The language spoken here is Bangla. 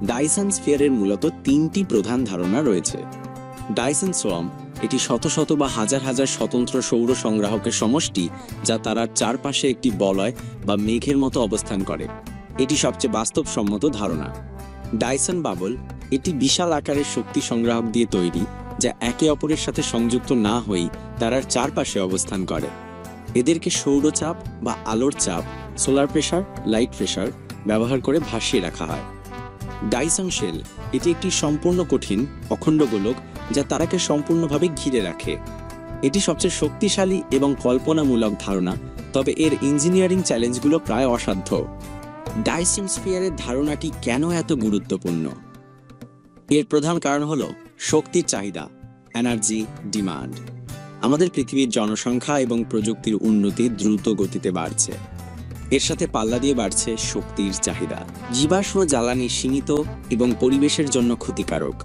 ডাইসন স্ফিয়ারের মূলত তিনটি প্রধান ধারণা রয়েছে। ডাইসন সোয়ার্ম এটি শত শত বা হাজার হাজার স্বতন্ত্র সৌর সংগ্রাহকের সমষ্টি, যা তারার চারপাশে একটি বলয় বা মেঘের মতো অবস্থান করে। এটি সবচেয়ে বাস্তবসম্মত ধারণা। ডাইসন বাবল এটি বিশাল আকারের শক্তি সংগ্রাহক দিয়ে তৈরি, যা একে অপরের সাথে সংযুক্ত না হয়েই তারার চারপাশে অবস্থান করে। এদেরকে সৌরচাপ বা আলোর চাপ, সোলার প্রেসার, লাইট প্রেসার ব্যবহার করে ভাসিয়ে রাখা হয়। ডাইসন শেল এটি একটি সম্পূর্ণ কঠিন অখণ্ড গোলক, যা তারাকে সম্পূর্ণভাবে ঘিরে রাখে। এটি সবচেয়ে শক্তিশালী এবং কল্পনামূলক ধারণা, তবে এর ইঞ্জিনিয়ারিং চ্যালেঞ্জগুলো প্রায় অসাধ্য। ডাইসন স্ফিয়ারের ধারণাটি কেন এত গুরুত্বপূর্ণ? এর প্রধান কারণ হল শক্তির চাহিদা, এনার্জি ডিমান্ড। আমাদের পৃথিবীর জনসংখ্যা এবং প্রযুক্তির উন্নতি দ্রুত গতিতে বাড়ছে। এর সাথে পাল্লা দিয়ে বাড়ছে শক্তির চাহিদা। জীবাশ্ম জ্বালানি সীমিত এবং পরিবেশের জন্য ক্ষতিকারক।